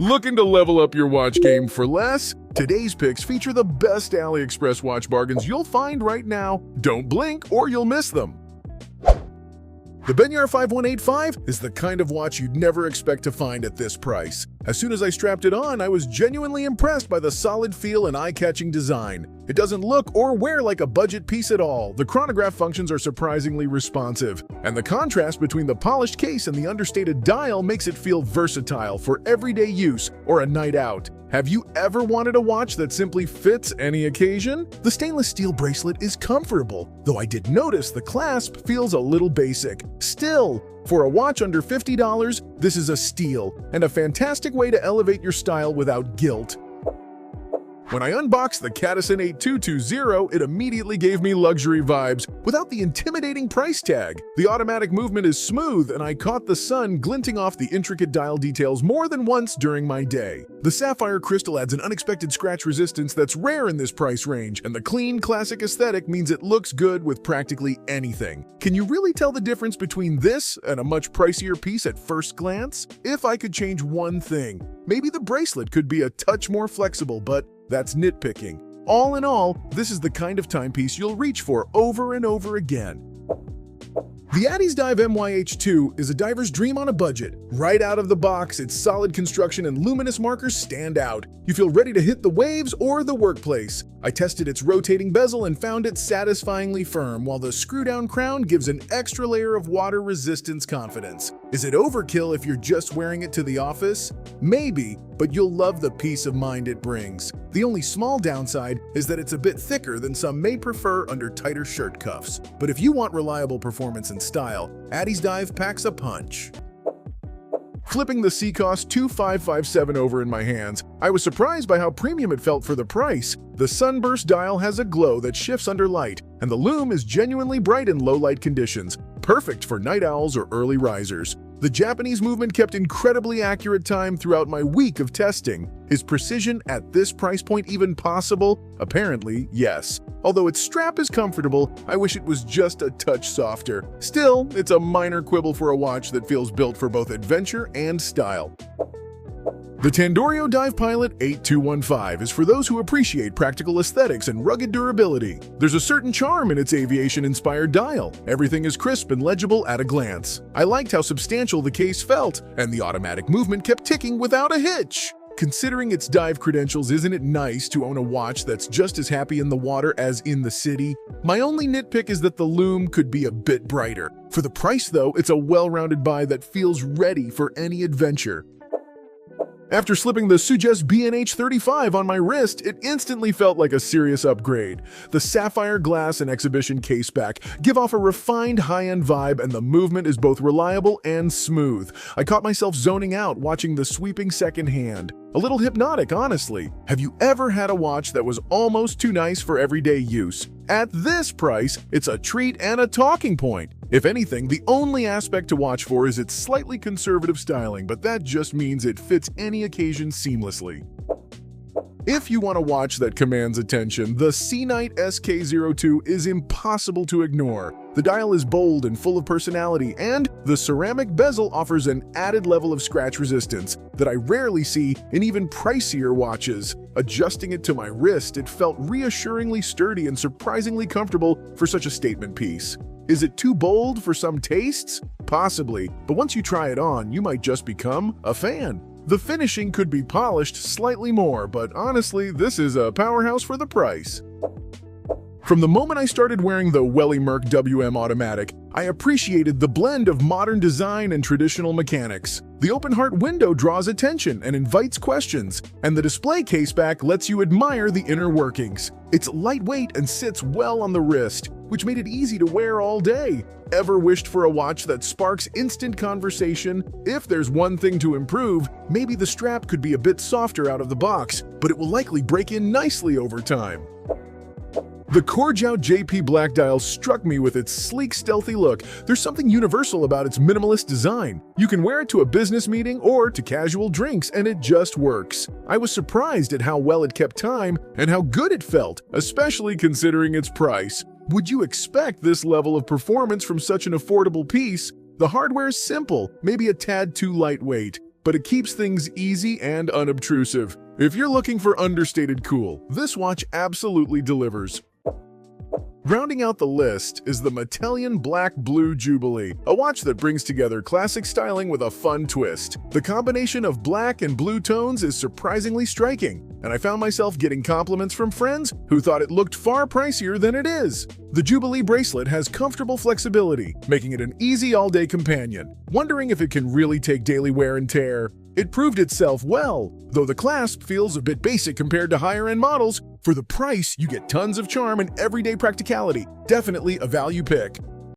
Looking to level up your watch game for less? Today's picks feature the best AliExpress watch bargains you'll find right now. Don't blink or you'll miss them. The Benyar 5185 is the kind of watch you'd never expect to find at this price. As soon as I strapped it on, I was genuinely impressed by the solid feel and eye-catching design. It doesn't look or wear like a budget piece at all. The chronograph functions are surprisingly responsive, and the contrast between the polished case and the understated dial makes it feel versatile for everyday use or a night out. Have you ever wanted a watch that simply fits any occasion? The stainless steel bracelet is comfortable, though I did notice the clasp feels a little basic. Still, for a watch under $50, this is a steal and a fantastic way to elevate your style without guilt. When I unboxed the Cadison 8220, it immediately gave me luxury vibes without the intimidating price tag. The automatic movement is smooth, and I caught the sun glinting off the intricate dial details more than once during my day. The sapphire crystal adds an unexpected scratch resistance that's rare in this price range, and the clean, classic aesthetic means it looks good with practically anything. Can you really tell the difference between this and a much pricier piece at first glance? If I could change one thing, maybe the bracelet could be a touch more flexible, but that's nitpicking. All in all, this is the kind of timepiece you'll reach for over and over again. The Addies Dive MYH2 is a diver's dream on a budget. Right out of the box, its solid construction and luminous markers stand out. You feel ready to hit the waves or the workplace. I tested its rotating bezel and found it satisfyingly firm, while the screw-down crown gives an extra layer of water resistance confidence. Is it overkill if you're just wearing it to the office? Maybe, but you'll love the peace of mind it brings. The only small downside is that it's a bit thicker than some may prefer under tighter shirt cuffs. But if you want reliable performance and style, Addies Dive packs a punch. Flipping the Seacost 2557 over in my hands, I was surprised by how premium it felt for the price. The sunburst dial has a glow that shifts under light, and the lume is genuinely bright in low-light conditions, perfect for night owls or early risers. The Japanese movement kept incredibly accurate time throughout my week of testing. Is precision at this price point even possible? Apparently, yes. Although its strap is comfortable, I wish it was just a touch softer. Still, it's a minor quibble for a watch that feels built for both adventure and style. The Tandorio Dive Pilot 8215 is for those who appreciate practical aesthetics and rugged durability. There's a certain charm in its aviation-inspired dial. Everything is crisp and legible at a glance. I liked how substantial the case felt, and the automatic movement kept ticking without a hitch. Considering its dive credentials, isn't it nice to own a watch that's just as happy in the water as in the city? My only nitpick is that the lume could be a bit brighter. For the price, though, it's a well-rounded buy that feels ready for any adventure. After slipping the Suges B&H 35 on my wrist, it instantly felt like a serious upgrade. The sapphire glass and exhibition caseback give off a refined high-end vibe, and the movement is both reliable and smooth. I caught myself zoning out watching the sweeping second hand. A little hypnotic, honestly. Have you ever had a watch that was almost too nice for everyday use? At this price, it's a treat and a talking point. If anything, the only aspect to watch for is its slightly conservative styling, but that just means it fits any occasion seamlessly. If you want a watch that commands attention, the Seanite SK02 is impossible to ignore. The dial is bold and full of personality, and the ceramic bezel offers an added level of scratch resistance that I rarely see in even pricier watches. Adjusting it to my wrist, it felt reassuringly sturdy and surprisingly comfortable for such a statement piece. Is it too bold for some tastes? Possibly, but once you try it on, you might just become a fan. The finishing could be polished slightly more, but honestly, this is a powerhouse for the price. From the moment I started wearing the Welly Merc WM Automatic, I appreciated the blend of modern design and traditional mechanics. The open-heart window draws attention and invites questions, and the display caseback lets you admire the inner workings. It's lightweight and sits well on the wrist, which made it easy to wear all day. Ever wished for a watch that sparks instant conversation? If there's one thing to improve, maybe the strap could be a bit softer out of the box, but it will likely break in nicely over time. The Courjout JP Black Dial struck me with its sleek, stealthy look. There's something universal about its minimalist design. You can wear it to a business meeting or to casual drinks, and it just works. I was surprised at how well it kept time and how good it felt, especially considering its price. Would you expect this level of performance from such an affordable piece? The hardware is simple, maybe a tad too lightweight. but it keeps things easy and unobtrusive. If you're looking for understated cool, this watch absolutely delivers. Rounding out the list is the Metallion Black Blue Jubilee, a watch that brings together classic styling with a fun twist. The combination of black and blue tones is surprisingly striking, and I found myself getting compliments from friends who thought it looked far pricier than it is. The Jubilee bracelet has comfortable flexibility, making it an easy all-day companion. Wondering if it can really take daily wear and tear? It proved itself well, though the clasp feels a bit basic compared to higher-end models. For the price, you get tons of charm and everyday practicality. Definitely a value pick.